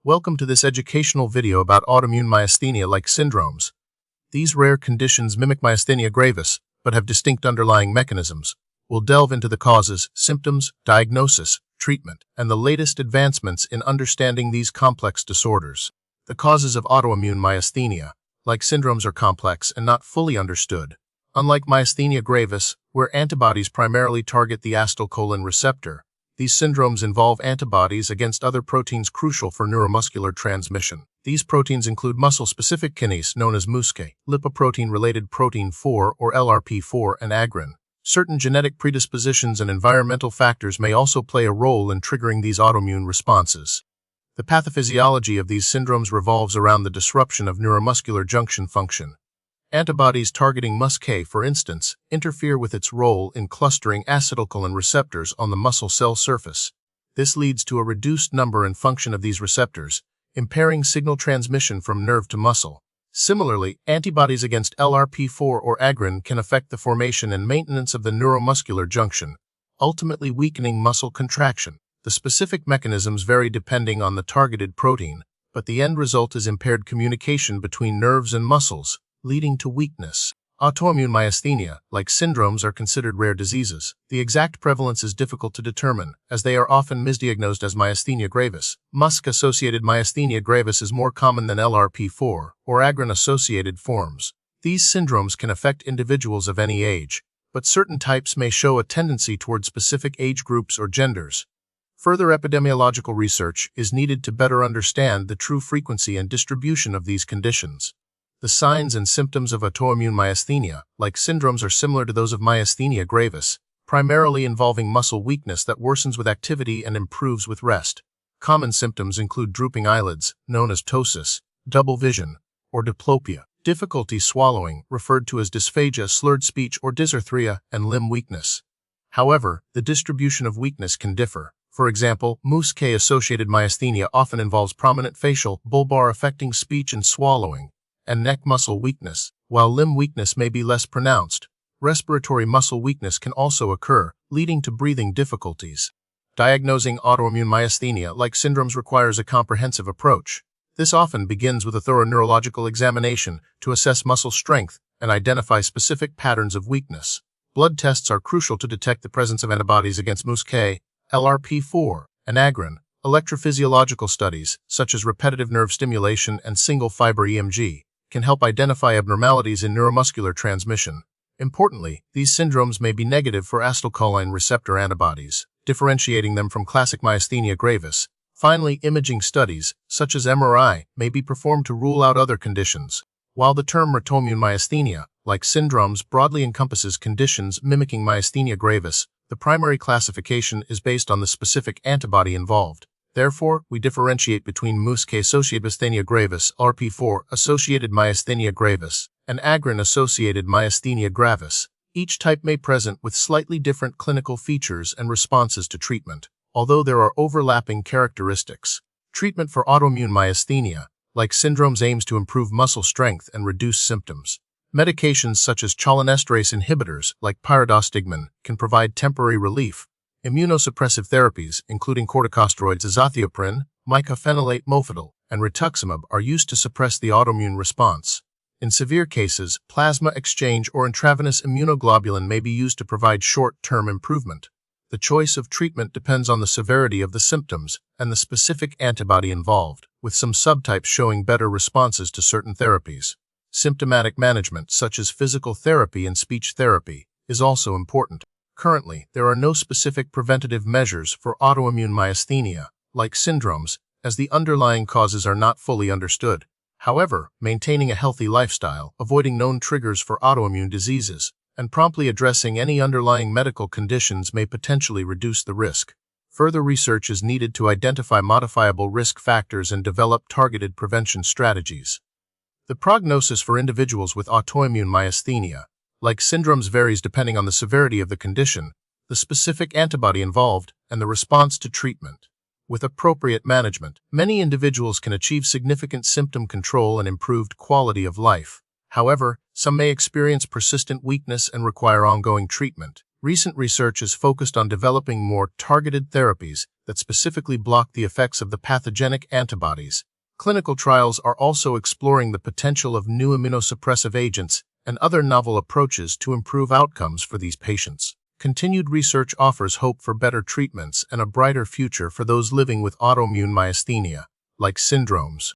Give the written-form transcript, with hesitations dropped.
Welcome to this educational video about autoimmune myasthenia-like syndromes. These rare conditions mimic myasthenia gravis, but have distinct underlying mechanisms. We'll delve into the causes, symptoms, diagnosis, treatment, and the latest advancements in understanding these complex disorders. The causes of autoimmune myasthenia-like syndromes are complex and not fully understood. Unlike myasthenia gravis, where antibodies primarily target the acetylcholine receptor, these syndromes involve antibodies against other proteins crucial for neuromuscular transmission. These proteins include muscle-specific kinase known as MuSK, lipoprotein-related protein 4 or LRP4, and agrin. Certain genetic predispositions and environmental factors may also play a role in triggering these autoimmune responses. The pathophysiology of these syndromes revolves around the disruption of neuromuscular junction function. Antibodies targeting MuSK, for instance, interfere with its role in clustering acetylcholine receptors on the muscle cell surface. This leads to a reduced number and function of these receptors, impairing signal transmission from nerve to muscle. Similarly, antibodies against LRP4 or agrin can affect the formation and maintenance of the neuromuscular junction, ultimately weakening muscle contraction. The specific mechanisms vary depending on the targeted protein, but the end result is impaired communication between nerves and muscles, leading to weakness. Autoimmune myasthenia-like syndromes are considered rare diseases. The exact prevalence is difficult to determine, as they are often misdiagnosed as myasthenia gravis. MuSK-associated myasthenia gravis is more common than LRP4 or agrin-associated forms. These syndromes can affect individuals of any age, but certain types may show a tendency toward specific age groups or genders. Further epidemiological research is needed to better understand the true frequency and distribution of these conditions. The signs and symptoms of autoimmune myasthenia-like syndromes are similar to those of myasthenia gravis, primarily involving muscle weakness that worsens with activity and improves with rest. Common symptoms include drooping eyelids, known as ptosis, double vision, or diplopia, difficulty swallowing, referred to as dysphagia, slurred speech or dysarthria, and limb weakness. However, the distribution of weakness can differ. For example, MuSK-associated myasthenia often involves prominent facial, bulbar affecting speech and swallowing, and neck muscle weakness, while limb weakness may be less pronounced. Respiratory muscle weakness can also occur, leading to breathing difficulties. Diagnosing autoimmune myasthenia-like syndromes requires a comprehensive approach. This often begins with a thorough neurological examination to assess muscle strength and identify specific patterns of weakness. Blood tests are crucial to detect the presence of antibodies against MuSK, LRP4, and agrin. Electrophysiological studies, such as repetitive nerve stimulation and single-fiber EMG, can help identify abnormalities in neuromuscular transmission. Importantly, these syndromes may be negative for acetylcholine receptor antibodies, differentiating them from classic myasthenia gravis. Finally, imaging studies, such as MRI, may be performed to rule out other conditions. While the term autoimmune myasthenia-like syndromes broadly encompasses conditions mimicking myasthenia gravis, the primary classification is based on the specific antibody involved. Therefore, we differentiate between MuSK-associated myasthenia gravis, LRP4-associated myasthenia gravis, and agrin-associated myasthenia gravis. Each type may present with slightly different clinical features and responses to treatment, although there are overlapping characteristics. Treatment for autoimmune myasthenia-like syndromes aims to improve muscle strength and reduce symptoms. Medications such as cholinesterase inhibitors, like pyridostigmine, can provide temporary relief. Immunosuppressive therapies, including corticosteroids azathioprine, mycophenolate mofetil, and rituximab, are used to suppress the autoimmune response. In severe cases, plasma exchange or intravenous immunoglobulin may be used to provide short-term improvement. The choice of treatment depends on the severity of the symptoms and the specific antibody involved, with some subtypes showing better responses to certain therapies. Symptomatic management, such as physical therapy and speech therapy, is also important. Currently, there are no specific preventative measures for autoimmune myasthenia-like syndromes, as the underlying causes are not fully understood. However, maintaining a healthy lifestyle, avoiding known triggers for autoimmune diseases, and promptly addressing any underlying medical conditions may potentially reduce the risk. Further research is needed to identify modifiable risk factors and develop targeted prevention strategies. The prognosis for individuals with autoimmune myasthenia-like syndromes varies depending on the severity of the condition, the specific antibody involved, and the response to treatment. With appropriate management, many individuals can achieve significant symptom control and improved quality of life. However, some may experience persistent weakness and require ongoing treatment. Recent research is focused on developing more targeted therapies that specifically block the effects of the pathogenic antibodies. Clinical trials are also exploring the potential of new immunosuppressive agents and other novel approaches to improve outcomes for these patients. Continued research offers hope for better treatments and a brighter future for those living with autoimmune myasthenia-like syndromes.